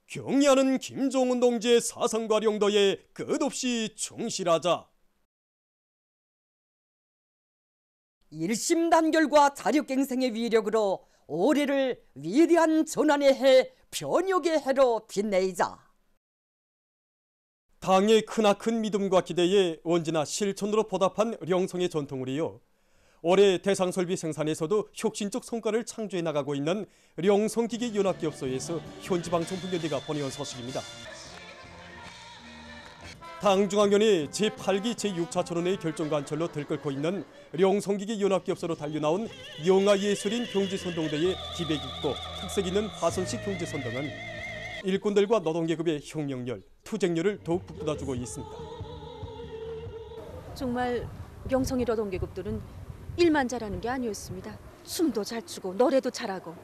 경의하는 김정은 동지의 사상과 용도에 끝없이 충실하자. 일심단결과 자력갱생의 위력으로 올해를 위대한 전환의 해, 변혁의 해로 빛내자. 당의 크나큰 믿음과 기대에 언제나 실천으로 보답한 령성의 전통을 이어 올해 대상설비 생산에서도 혁신적 성과를 창조해 나가고 있는 령성기계연합기업소에서 현지방송 분견대가 보내온 소식입니다. 당중앙위원회 제8기 제6차천원의 결정관철로 들끓고 있는 령성기계연합기업소로 달려나온 영아예술인 경제선동대의 기백 있고 특색 있는 화선식 경제선동은 일꾼들과 노동계급의 혁명열, 투쟁열을 더욱 북돋아주고 있습니다. 정말 령성이 노동계급들은 일만 잘하는 게 아니었습니다. 춤도 잘 추고 노래도 잘하고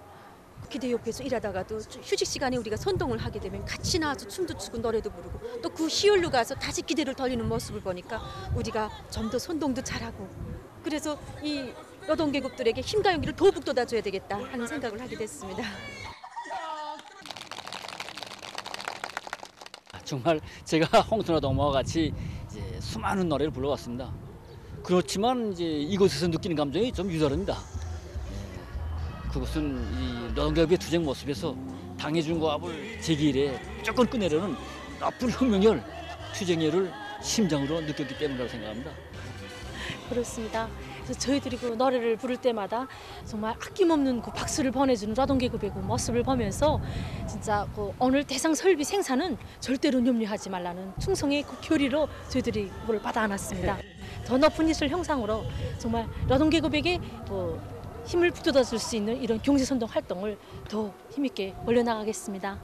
기대 옆에서 일하다가도 휴식 시간에 우리가 선동을 하게 되면 같이 나와서 춤도 추고 노래도 부르고 또 그 시울로 가서 다시 기대를 돌리는 모습을 보니까 우리가 좀 더 선동도 잘하고 그래서 이 노동계급들에게 힘과 용기를 더 북돋아줘야 되겠다 하는 생각을 하게 됐습니다. 정말 제가 홍순아동무와 같이 이제 수많은 노래를 불러왔습니다. 그렇지만 이제 이곳에서 느끼는 감정이 좀 유다릅니다. 그것은 이 노동계급의 투쟁 모습에서 당해준 고압을 제기일에 무조건 끝내려는 나쁜 혁명열, 투쟁열을 심장으로 느꼈기 때문이라고 생각합니다. 그렇습니다. 그래서 저희들이 그 노래를 부를 때마다 정말 아낌없는 그 박수를 보내주는 노동계급의 그 모습을 보면서 진짜 그 오늘 대상 설비 생산은 절대로 염려하지 말라는 충성의 그 교리로 저희들이 그걸 받아 안았습니다. 더 높은 이슬 형상으로 정말 노동계급에게 또 힘을 북돋아줄 수 있는 이런 경제선동 활동을 더 힘있게 벌려나가겠습니다.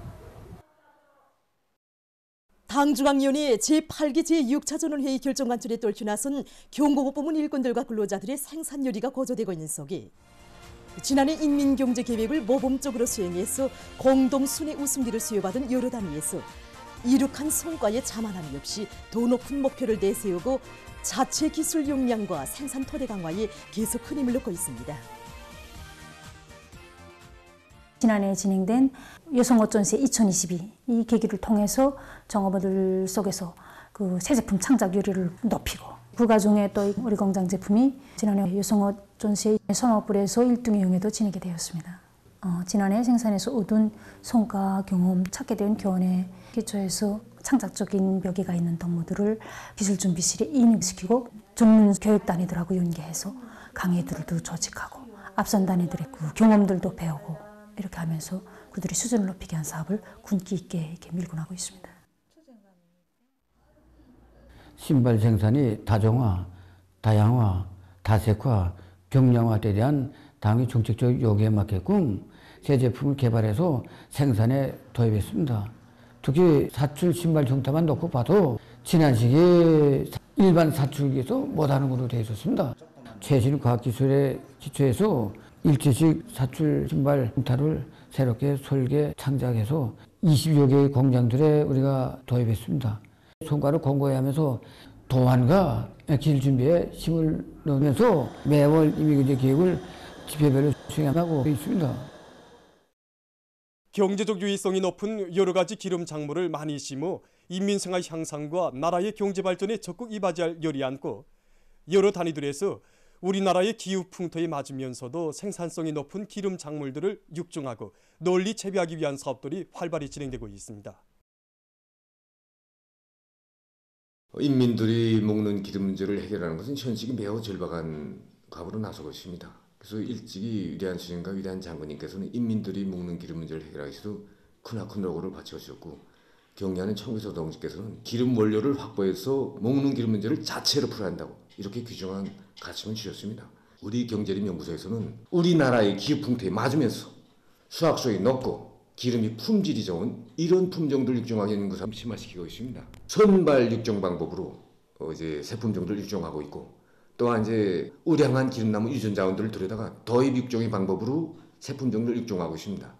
당중앙위원회 제8기 제6차전원회의 결정관철에 떨쳐 나선 경공업부문 일꾼들과 근로자들의 생산열의가 고조되고 있는 속에 지난해 인민경제계획을 모범적으로 수행해서 공동순회 우승기를 수여받은 여러 단위에서 이룩한 성과에 자만함이 없이 더 높은 목표를 내세우고 자체 기술 역량과 생산 토대 강화에 계속 큰 힘을 넣고 있습니다. 지난해 진행된 여성어전시회 2022 이 계기를 통해서 정업원들 속에서 그 새 제품 창작률을 높이고 그 가중에 또 우리 공장 제품이 지난해 여성어전시회 선호불에서 1등의 영예도 지니게 되었습니다. 지난해 생산에서 얻은 성과 경험 찾게 된 교원에 기초해서 창작적인 묘기가 있는 동무들을 기술준비실에 인입시키고 전문 교육단위들하고 연계해서 강의들도 조직하고 앞선 단위들의 그 경험들도 배우고 이렇게 하면서 그들의 수준을 높이게 한 사업을 군기 있게 이렇게 밀고 나가고 있습니다. 신발 생산이 다종화, 다양화, 다색화, 경량화에 대한 당의 정책적 요구에 맞게끔 새 제품을 개발해서 생산에 도입했습니다. 특히 사출 신발 형태만 놓고 봐도 지난 시기에 일반 사출기에서 못하는 걸로 되어 있었습니다. 최신 과학기술에 기초해서 일체식 사출 신발 형태를 새롭게 설계, 창작해서 20여 개의 공장들에 우리가 도입했습니다. 성과를 공고히 하면서 도안과 기술 준비에 힘을 넣으면서 매월 임의경제 계획을 지표별로 수행하고 있습니다. 경제적 유의성이 높은 여러 가지 기름 작물을 많이 심어 인민생활 향상과 나라의 경제 발전에 적극 이바지할 열이 안고 여러 단위들에서 우리나라의 기후 풍토에 맞으면서도 생산성이 높은 기름 작물들을 육종하고 널리 재배하기 위한 사업들이 활발히 진행되고 있습니다. 인민들이 먹는 기름 문제를 해결하는 것은 현실이 매우 절박한 과부로 나서고 있습니다. 그래서 일찍이 위대한 수령과 위대한 장군님께서는 인민들이 먹는 기름 문제를 해결하기 위해서 크나큰 노력을 바쳐주셨고 경리하는 청구서 동지께서는 기름 원료를 확보해서 먹는 기름 문제를 자체로 풀어야 한다고 이렇게 규정한 가침을 주셨습니다. 우리 경제림 연구소에서는 우리나라의 기후 풍토에 맞으면서 수확성이 높고 기름이 품질이 좋은 이런 품종들 육종하기 연구소를 심화시키고 있습니다. 선발 육종 방법으로 이제 새 품종들 육종하고 있고 또한 이제 우량한 기름나무 유전 자원들을 들여다가 도입 육종의 방법으로 새 품종들 육종하고 있습니다.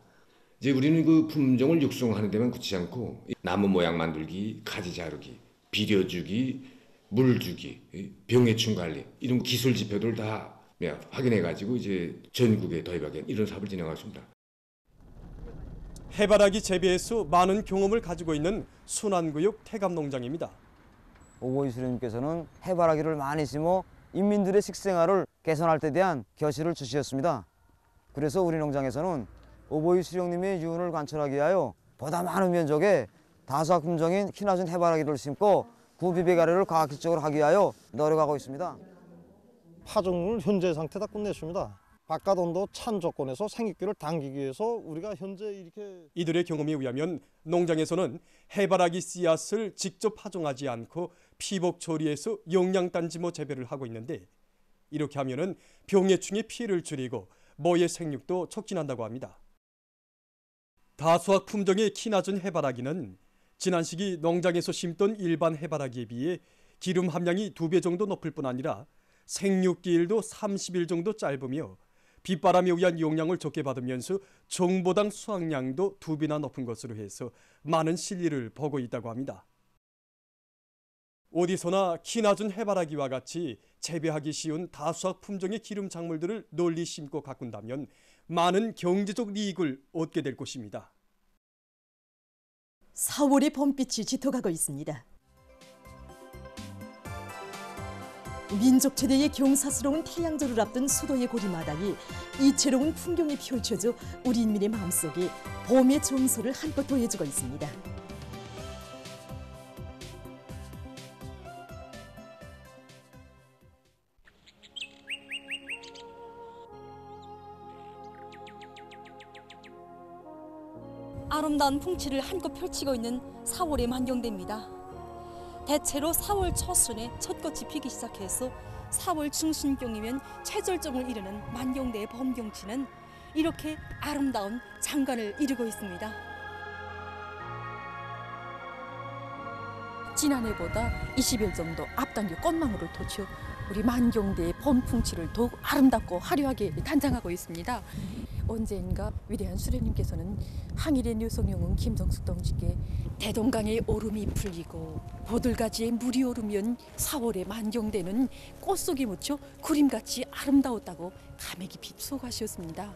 이제 우리는 그 품종을 육성하는 데만 그치지 않고 나무 모양 만들기, 가지 자르기, 비료주기, 물주기, 병해충 관리 이런 기술 지표들 다 확인해 가지고 이제 전국에 도입하기 이런 사업을 진행하고 있습니다. 해바라기 재배에서 많은 경험을 가지고 있는 순안구역 태감농장입니다. 오보이 수령님께서는 해바라기를 많이 심어 인민들의 식생활을 개선할 때 대한 결실을 주셨습니다. 그래서 우리 농장에서는 오보이 수령님의 유언을 관철하기 위하여 보다 많은 면적에 다수학 품종인 키 낮은 해바라기를 심고 구비배가래를 과학적으로 하기 위하여 노력하고 있습니다. 파종을 현재 상태 다 끝냈습니다. 바깥 온도 찬 조건에서 생육기를 당기기 위해서 우리가 현재 이렇게 이들의 경험에 의하면 농장에서는 해바라기 씨앗을 직접 파종하지 않고 피복 처리해서 영양단지모 재배를 하고 있는데 이렇게 하면은 병해충의 피해를 줄이고 모의 생육도 촉진한다고 합니다. 다수학 품종의 키 낮은 해바라기는 지난 시기 농장에서 심던 일반 해바라기에 비해 기름 함량이 2배 정도 높을 뿐 아니라 생육기일도 30일 정도 짧으며 빗바람에 의한 용량을 적게 받으면서 종보당 수확량도 2배나 높은 것으로 해서 많은 실리를 보고 있다고 합니다. 어디서나 키 낮은 해바라기와 같이 재배하기 쉬운 다수학 품종의 기름 작물들을 널리 심고 가꾼다면 많은 경제적 이익을 얻게 될 것입니다. 4월의 봄빛이 짙어가고 있습니다. 민족 최대의 경사스러운 태양절을 앞둔 수도의 고리마당이 이채로운 풍경이 펼쳐져 우리 인민의 마음속에 봄의 정서를 한껏 더해주고 있습니다. 아름다운 풍치를 한껏 펼치고 있는 4월의 만경대입니다. 대체로 4월 초순에 첫 꽃이 피기 시작해서 4월 중순경이면 최절정을 이루는 만경대의 봄경치는 이렇게 아름다운 장관을 이루고 있습니다. 지난해보다 20일 정도 앞당겨 꽃망울을 도쳐 우리 만경대의 봄풍치를 더욱 아름답고 화려하게 단장하고 있습니다. 언젠가 위대한 수령님께서는 항일의 묘성영웅 김정숙 동지께 대동강의 오름이 풀리고 보들가지의 물이 오르면 4월의 만경대는 꽃 속에 묻혀 그림같이 아름다웠다고 감회 깊이 소가하셨습니다.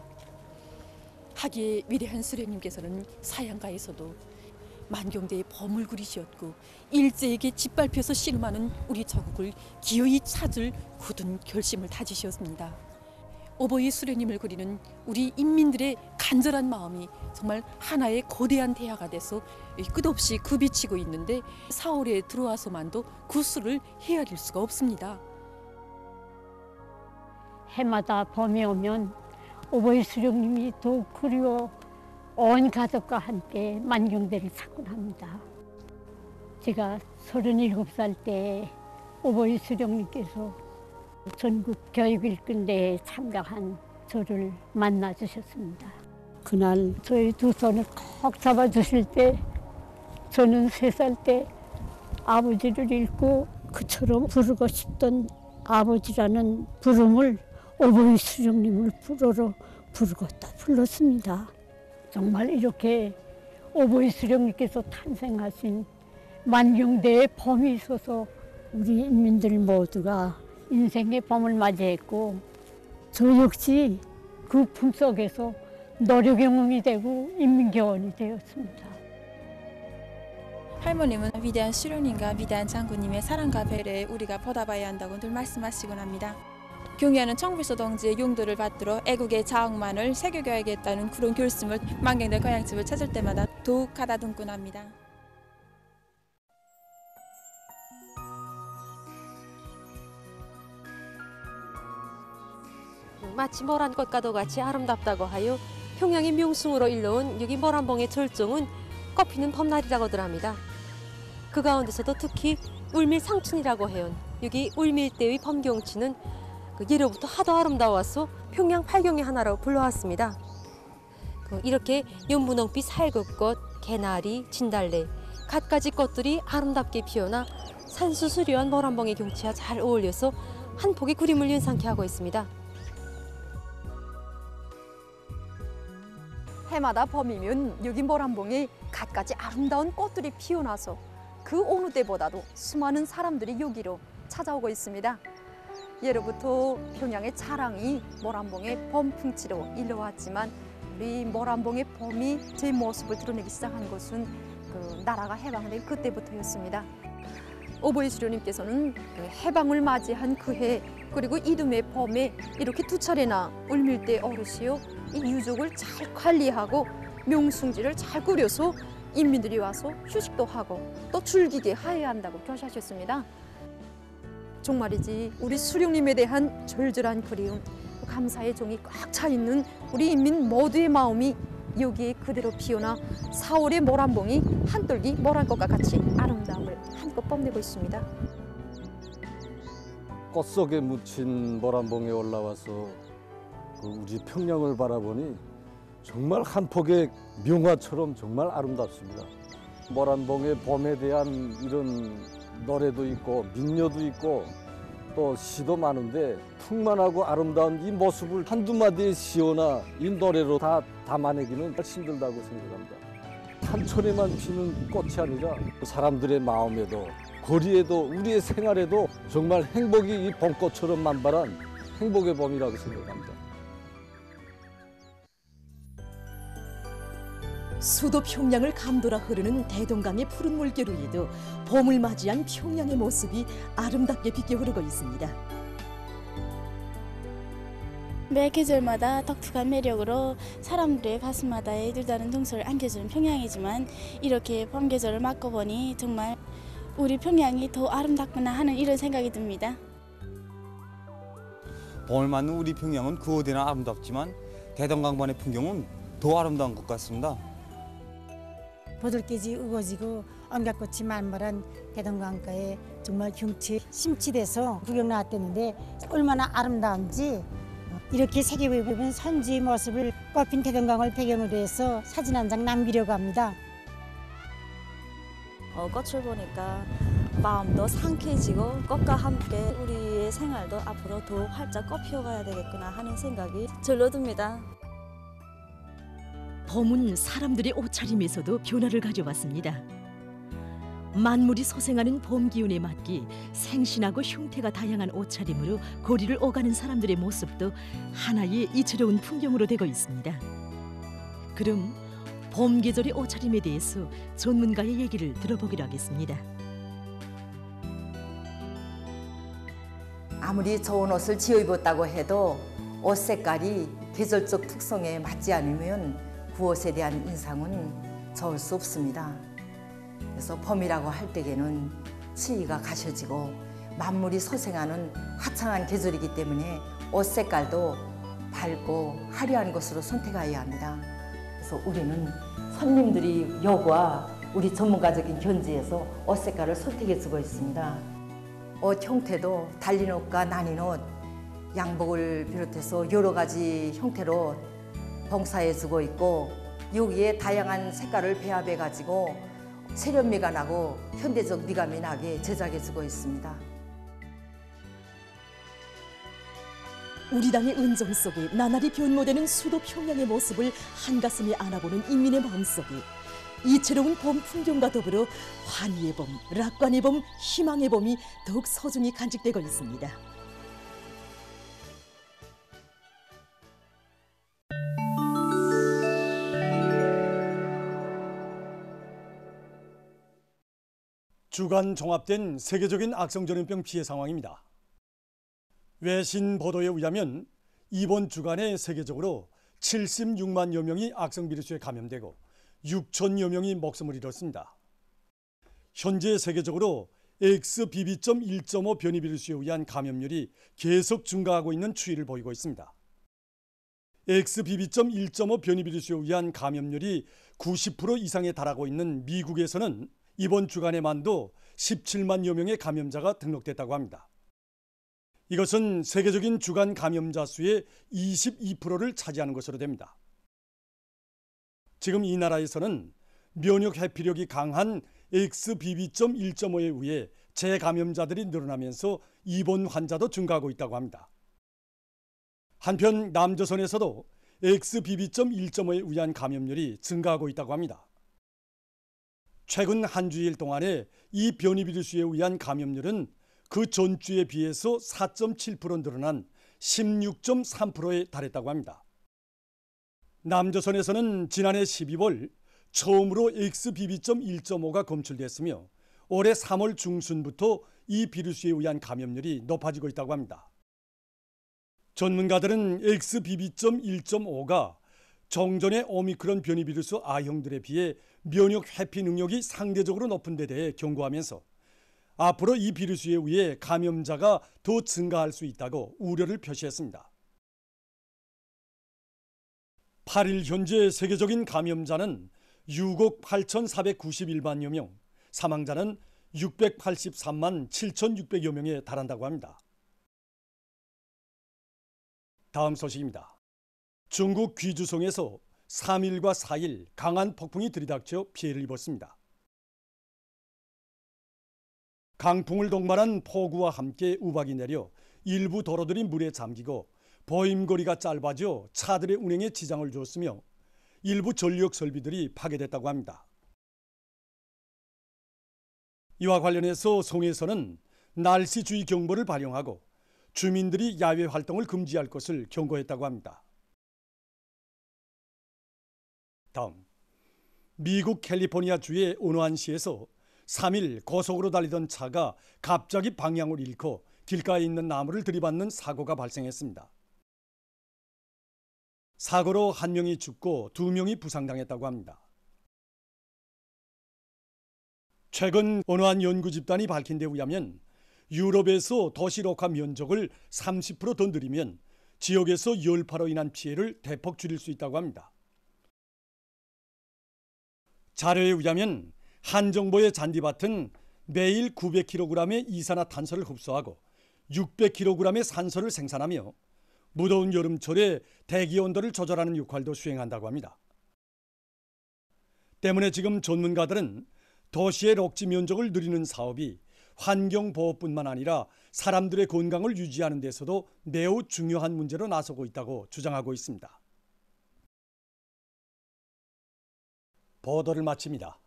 하기에 위대한 수령님께서는 사양가에서도 만경대의 봄을 그리셨고 일제에게 짓밟혀서 씨름하는 우리 자국을 기어이 찾을 굳은 결심을 다지셨습니다. 오보이 수령님을 그리는 우리 인민들의 간절한 마음이 정말 하나의 거대한 대야가 돼서 끝없이 굽이치고 있는데 4월에 들어와서만도 그 수를 헤아릴 수가 없습니다. 해마다 봄이 오면 오보이 수령님이 더욱 그리워 온 가족과 함께 만경대를 찾곤 합니다. 제가 37살 때 오보이 수령님께서 전국 교육일꾼대회에 참가한 저를 만나주셨습니다. 그날 저희 두 손을 꼭 잡아주실 때 저는 3살 때 아버지를 잃고 그처럼 부르고 싶던 아버지라는 부름을 오보이 수령님을 불어로 부르고 또 불렀습니다. 정말 이렇게 오보이 수령님께서 탄생하신 만경대에 봄이 있어서 우리 인민들 모두가 인생의 봄을 맞이했고 저 역시 그 품속에서 노력의 영웅이 되고 인민교원이 되었습니다. 할머님은 위대한 수령님과 위대한 장군님의 사랑과 배려에 우리가 보답해야 한다고 늘 말씀하시곤 합니다. 경의하는 청불소 동지의 용도를 받들어 애국의 자흥만을 새겨야겠다는 그런 결심을 만경대 고향집을 찾을 때마다 더욱 가다듬곤 합니다. 마치 모란 꽃과도 같이 아름답다고 하여 평양의 명승으로 일러온 여기 모란봉의 절정은 꽃피는 봄날이라고들 합니다. 그 가운데서도 특히 울밀 상춘이라고 해온 여기 울밀대의 봄경치는 예로부터 하도 아름다워서 평양 팔경의 하나로 불러왔습니다. 이렇게 연분홍빛 살급꽃, 개나리, 진달래, 갖가지 꽃들이 아름답게 피어나 산수수려한 모란봉의 경치와 잘 어울려서 한 폭의 그림을 연상케 하고 있습니다. 해마다 봄이면 여기 모란봉에 갖가지 아름다운 꽃들이 피어나서 그 어느 때보다도 수많은 사람들이 여기로 찾아오고 있습니다. 예로부터 평양의 자랑이 모란봉의 봄풍치로 일러왔지만 우리 모란봉의 봄이 제 모습을 드러내기 시작한 것은 그 나라가 해방된 그때부터였습니다. 오보이 수료님께서는 그 해방을 맞이한 그 해 그리고 이듬해 봄에 이렇게 두 차례나 울밀대 어르시오 이 유족을 잘 관리하고 명승지를 잘 꾸려서 인민들이 와서 휴식도 하고 또 즐기게 하여야 한다고 교시하셨습니다. 정말이지 우리 수령님에 대한 절절한 그리움, 감사의 정이 꽉 차 있는 우리 인민 모두의 마음이 여기에 그대로 피어나 4월의 모란봉이 한떨기 모란꽃과 같이 아름다움을 한껏 뽐내고 있습니다. 꽃 속에 묻힌 모란봉에 올라와서 그 우리 평양을 바라보니 정말 한 폭의 명화처럼 정말 아름답습니다. 모란봉의 봄에 대한 이런 노래도 있고 민요도 있고 또 시도 많은데 풍만하고 아름다운 이 모습을 한두 마디의 시어나 이 노래로 다 담아내기는 힘들다고 생각합니다. 산천에만 피는 꽃이 아니라 사람들의 마음에도 거리에도 우리의 생활에도 정말 행복이 이 봄꽃처럼 만발한 행복의 봄이라고 생각합니다. 수도 평양을 감돌아 흐르는 대동강의 푸른 물결 위에도 봄을 맞이한 평양의 모습이 아름답게 빛겨 흐르고 있습니다. 매 계절마다 독특한 매력으로 사람들의 가슴마다에 들다른 동서를 안겨주는 평양이지만 이렇게 봄 계절을 맞고 보니 정말 우리 평양이 더 아름답구나 하는 이런 생각이 듭니다. 봄을 맞는 우리 평양은 그 어디나 아름답지만 대동강반의 풍경은 더 아름다운 것 같습니다. 보들깨지 우거지고 언gat꽃이 만발한 대동강가에 정말 경치 심취돼서 구경 나왔다는데 얼마나 아름다운지 이렇게 세계에 보면 선지의 모습을 꽃핀 대동강을 배경으로 해서 사진 한 장 남기려고 합니다. 꽃을 보니까 마음도 상쾌해지고 꽃과 함께 우리의 생활도 앞으로 더 활짝 꽃피어가야 되겠구나 하는 생각이 절로 듭니다. 봄은 사람들의 옷차림에서도 변화를 가져왔습니다. 만물이 소생하는 봄 기운에 맞게 생신하고 형태가 다양한 옷차림으로 거리를 오가는 사람들의 모습도 하나의 이채로운 풍경으로 되고 있습니다. 그럼 봄 계절의 옷차림에 대해서 전문가의 얘기를 들어보기로 하겠습니다. 아무리 좋은 옷을 지어 입었다고 해도 옷 색깔이 계절적 특성에 맞지 않으면 그 옷에 대한 인상은 좋을 수 없습니다. 그래서 봄이라고 할 때에는 치의가 가셔지고 만물이 소생하는 화창한 계절이기 때문에 옷 색깔도 밝고 화려한 것으로 선택해야 합니다. 그래서 우리는 손님들이 요구와 우리 전문가적인 견지에서 옷 색깔을 선택해주고 있습니다. 옷 형태도 달린 옷과 나뉜 옷, 양복을 비롯해서 여러 가지 형태로 봉사해주고 있고 여기에 다양한 색깔을 배합해가지고 세련미가 나고 현대적 미감이 나게 제작해주고 있습니다. 우리 당의 은정 속에 나날이 변모되는 수도 평양의 모습을 한가슴에 안아보는 인민의 마음속에 이채로운 봄 풍경과 더불어 환희의 봄, lạc 관의 봄, 희망의 봄이 더욱 소중히 간직되고 있습니다. 주간 종합된 세계적인 악성전염병 피해 상황입니다. 외신 보도에 의하면 이번 주간에 세계적으로 76만여 명이 악성 비루스에 감염되고 6천여 명이 목숨을 잃었습니다. 현재 세계적으로 XBB.1.5 변이 비루스에 의한 감염률이 계속 증가하고 있는 추이를 보이고 있습니다. XBB.1.5 변이 비루스에 의한 감염률이 90% 이상에 달하고 있는 미국에서는 이번 주간에만도 17만여 명의 감염자가 등록됐다고 합니다. 이것은 세계적인 주간 감염자 수의 22%를 차지하는 것으로 됩니다. 지금 이 나라에서는 면역 회피력이 강한 XBB.1.5에 의해 재감염자들이 늘어나면서 입원 환자도 증가하고 있다고 합니다. 한편 남조선에서도 XBB.1.5에 의한 감염률이 증가하고 있다고 합니다. 최근 한 주일 동안에 이 변이 비루스에 의한 감염률은 그 전주에 비해서 4.7% 늘어난 16.3%에 달했다고 합니다. 남조선에서는 지난해 12월 처음으로 XBB.1.5가 검출됐으며 올해 3월 중순부터 이 비루스에 의한 감염률이 높아지고 있다고 합니다. 전문가들은 XBB.1.5가 정전의 오미크론 변이 비루스 A형들에 비해 면역 회피 능력이 상대적으로 높은 데 대해 경고하면서 앞으로 이 비루스에 의해 감염자가 더 증가할 수 있다고 우려를 표시했습니다. 8일 현재 세계적인 감염자는 6억 8,491만여 명, 사망자는 683만 7,600여 명에 달한다고 합니다. 다음 소식입니다. 중국 귀주성에서 3일과 4일 강한 폭풍이 들이닥쳐 피해를 입었습니다. 강풍을 동반한 폭우와 함께 우박이 내려 일부 도로들이 물에 잠기고 보임거리가 짧아져 차들의 운행에 지장을 줬으며 일부 전력 설비들이 파괴됐다고 합니다. 이와 관련해서 성에서는 날씨주의 경보를 발령하고 주민들이 야외 활동을 금지할 것을 경고했다고 합니다. 다음, 미국 캘리포니아주의 오노안시에서 3일 고속으로 달리던 차가 갑자기 방향을 잃고 길가에 있는 나무를 들이받는 사고가 발생했습니다. 사고로 1명이 죽고 2명이 부상당했다고 합니다. 최근 오노안 연구 집단이 밝힌 데 의하면 유럽에서 도시 녹화 면적을 30% 더 늘리면 지역에서 열파로 인한 피해를 대폭 줄일 수 있다고 합니다. 자료에 의하면 한 정보의 잔디밭은 매일 900kg의 이산화탄소를 흡수하고 600kg의 산소를 생산하며 무더운 여름철에 대기 온도를 조절하는 역할도 수행한다고 합니다. 때문에 지금 전문가들은 도시의 녹지 면적을 늘리는 사업이 환경보호뿐만 아니라 사람들의 건강을 유지하는 데서도 매우 중요한 문제로 나서고 있다고 주장하고 있습니다. 보도를 마칩니다.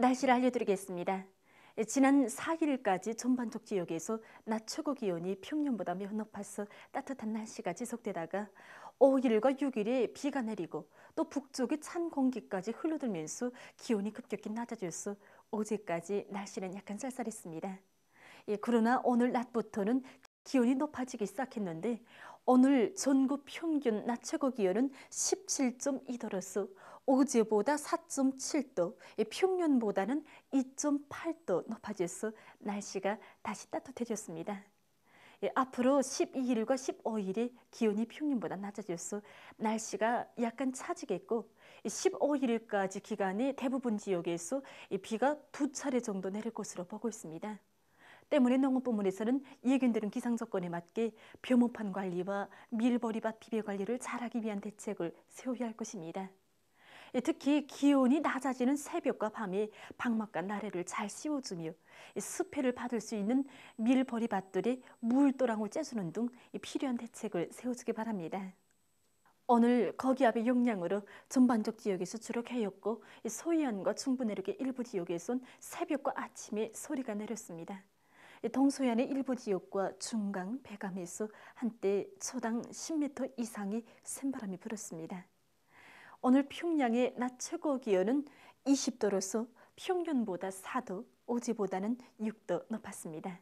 날씨를 알려드리겠습니다. 지난 4일까지 전반적 지역에서 낮 최고 기온이 평년보다 몇 높아서 따뜻한 날씨가 지속되다가 5일과 6일에 비가 내리고 또 북쪽에 찬 공기까지 흘러들면서 기온이 급격히 낮아져서 어제까지 날씨는 약간 쌀쌀했습니다. 그러나 오늘 낮부터는 기온이 높아지기 시작했는데 오늘 전국 평균 낮 최고 기온은 17.2도로서 어제보다 4.7도, 평년보다는 2.8도 높아져서 날씨가 다시 따뜻해졌습니다. 앞으로 12일과 15일에 기온이 평년보다 낮아져서 날씨가 약간 차지겠고 15일까지 기간에 대부분 지역에서 비가 2차례 정도 내릴 것으로 보고 있습니다. 때문에 농업부문에서는 예견되는 기상 조건에 맞게 벼모판 관리와 밀보리밭 비배 관리를 잘하기 위한 대책을 세워야 할 것입니다. 특히 기온이 낮아지는 새벽과 밤에 방막과 나래를 잘 씌워주며 습해를 받을 수 있는 밀보리밭들의 물도랑을 째주는 등 필요한 대책을 세워주기 바랍니다. 오늘 거기압의 영향으로 전반적 지역에서 주로 개였고 소해안과 중부 내륙의 일부 지역에선 새벽과 아침에 소리가 내렸습니다. 동서해안의 일부 지역과 중강, 배감에서 한때 초당 10m 이상의 센바람이 불었습니다. 오늘 평양의 낮 최고 기온은 20도로서 평년보다 4도, 어제보다는 6도 높았습니다.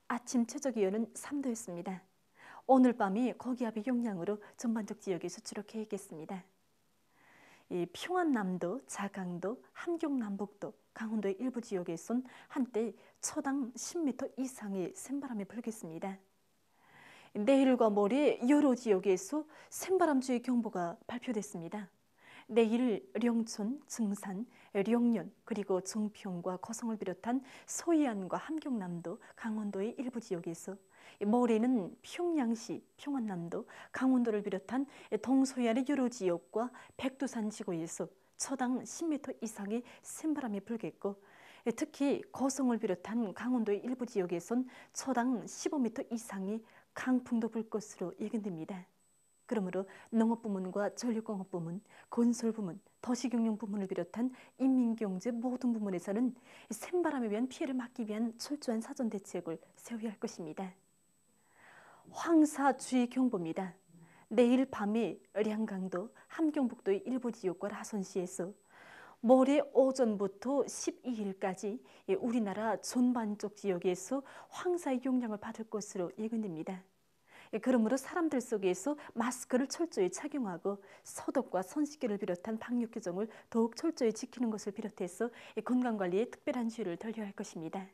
아침 최저 기온은 3도였습니다. 오늘 밤이 거기압의 영향으로 전반적 지역에서 주로 개겠습니다. 평안남도, 자강도, 함경남북도, 강원도의 일부 지역에선 한때 초당 10m 이상의 센바람이 불겠습니다. 내일과 모레 여러 지역에서 센바람주의 경보가 발표됐습니다. 내일 령촌, 증산, 령년 그리고 증평과 고성을 비롯한 소해안과 함경남도, 강원도의 일부 지역에서 모레는 평양시, 평안남도, 강원도를 비롯한 동서해안의 여러 지역과 백두산 지구에서 초당 10m 이상의 센바람이 불겠고 특히 고성을 비롯한 강원도의 일부 지역에선 초당 15m 이상의 강풍도 불 것으로 예견됩니다. 그러므로 농업부문과 전력공업부문, 건설부문, 도시경영부문을 비롯한 인민경제 모든 부문에서는 샘바람에 의한 피해를 막기 위한 철저한 사전대책을 세워야 할 것입니다. 황사주의경보입니다. 내일 밤에 량강도, 함경북도의 일부 지역과 라선시에서 모레 오전부터 12일까지 우리나라 전반적 지역에서 황사의 영향을 받을 것으로 예견됩니다. 그러므로 사람들 속에서 마스크를 철저히 착용하고 소독과 손 씻기를 비롯한 방역 규정을 더욱 철저히 지키는 것을 비롯해서 건강관리에 특별한 주의를 돌려야 할 것입니다.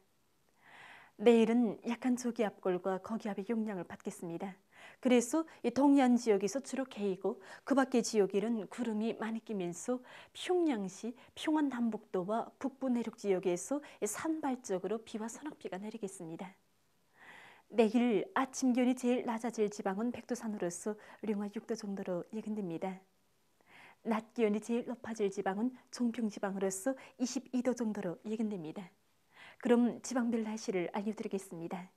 내일은 약한 저기압골과 거기압의 영향을 받겠습니다. 그래서 동해안 지역에서 주로 개이고 그 밖의 지역에는 구름이 많이 끼면서 평양시, 평안 남북도와 북부 내륙 지역에서 산발적으로 비와 소낙비가 내리겠습니다. 내일 아침 기온이 제일 낮아질 지방은 백두산으로서 령화 6도 정도로 예견됩니다. 낮 기온이 제일 높아질 지방은 종평지방으로서 22도 정도로 예견됩니다. 그럼 지방별 날씨를 알려드리겠습니다.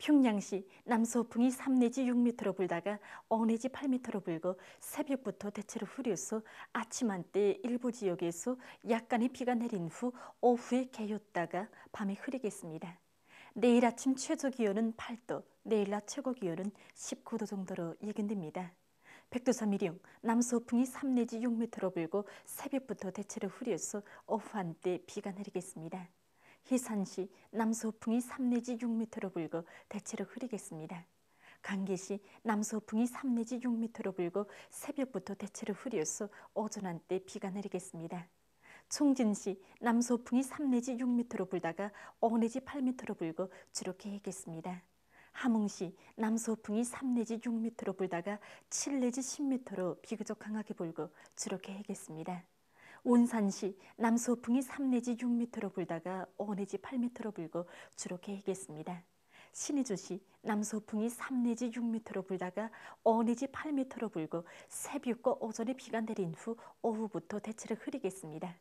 평양시 남서풍이 3 내지 6m로 불다가 5 내지 8m로 불고 새벽부터 대체로 흐려서 아침 한때 일부 지역에서 약간의 비가 내린 후 오후에 개였다가 밤에 흐리겠습니다. 내일 아침 최저기온은 8도, 내일 낮 최고기온은 19도 정도로 예견됩니다. 백두산 미령 남서풍이 3 내지 6m로 불고 새벽부터 대체로 흐려서 오후 한때 비가 내리겠습니다. 해산시 남서풍이 3 내지 6m로 불고 대체로 흐리겠습니다. 강계시 남서풍이 3 내지 6m로 불고 새벽부터 대체로 흐려서 오전 한때 비가 내리겠습니다. 총진시 남서풍이 3 내지 6m로 불다가 5 내지 8m로 불고 주로 개겠습니다. 함흥시 남서풍이 3 내지 6m로 불다가 7 내지 10m로 비교적 강하게 불고 주로 개겠습니다. 온산시 남서풍이 3 내지 6m로 불다가 5 내지 8m로 불고 주로 개겠습니다. 신의주시 남서풍이 3 내지 6m로 불다가 5 내지 8m로 불고 새벽과 오전에 비가 내린 후 오후부터 대체로 흐리겠습니다.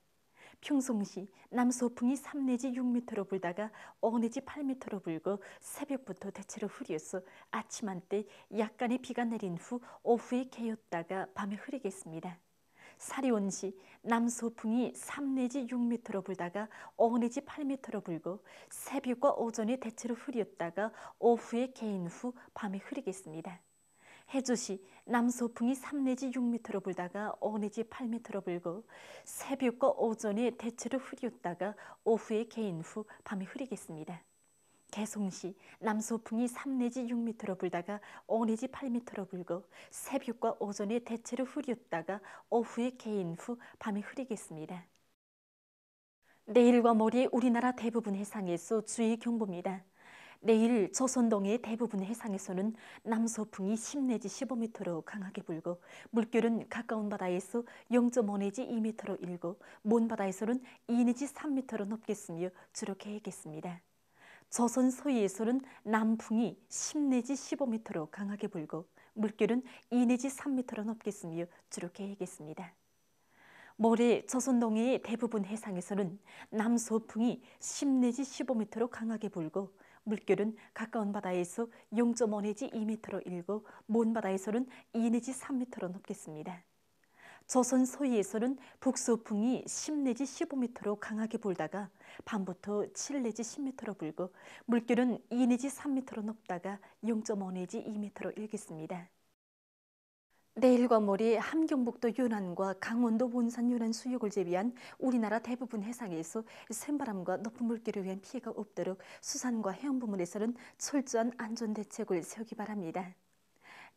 평송시 남서풍이 3 내지 6m로 불다가 5 내지 8m로 불고 새벽부터 대체로 흐려서 아침 한때 약간의 비가 내린 후 오후에 개였다가 밤에 흐리겠습니다. 사리온시 남서풍이 3 내지 6m로 불다가 5 내지 8m로 불고 새벽과 오전에 대체로 흐렸다가 오후에 개인 후 밤에 흐리겠습니다. 해주시 남서풍이 3 내지 6m로 불다가 5 내지 8m로 불고 새벽과 오전에 대체로 흐렸다가 오후에 개인 후 밤에 흐리겠습니다. 개송시 남서풍이 3 내지 6m로 불다가 5 내지 8m로 불고 새벽과 오전에 대체로 흐렸다가 오후에 개인 후 밤에 흐리겠습니다. 내일과 모레 우리나라 대부분 해상에서 주의 경보입니다. 내일 조선동해의 대부분 해상에서는 남서풍이 10 내지 15m로 강하게 불고 물결은 가까운 바다에서 0.5 내지 2m로 일고 먼 바다에서는 2 내지 3m로 높겠으며 주로 개겠습니다. 조선 서해에서는 남풍이 10 내지 15m로 강하게 불고 물결은 2 내지 3m로 높겠으며 주로 개겠습니다. 모레 조선 동해의 대부분 해상에서는 남서풍이 10 내지 15m로 강하게 불고 물결은 가까운 바다에서 0.5 내지 2m로 일고 먼 바다에서는 2 내지 3m로 높겠습니다. 조선 서해에서는 북서풍이 10 내지 15m로 강하게 불다가 밤부터 7 내지 10m로 불고 물결은 2 내지 3m로 높다가 0.5 내지 2m로 일겠습니다. 내일과 모레 함경북도 연안과 강원도 원산 연안 수역을 제외한 우리나라 대부분 해상에서 샘바람과 높은 물결에 의한 피해가 없도록 수산과 해양 부문에서는 철저한 안전대책을 세우기 바랍니다.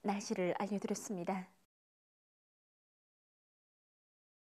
날씨를 알려드렸습니다.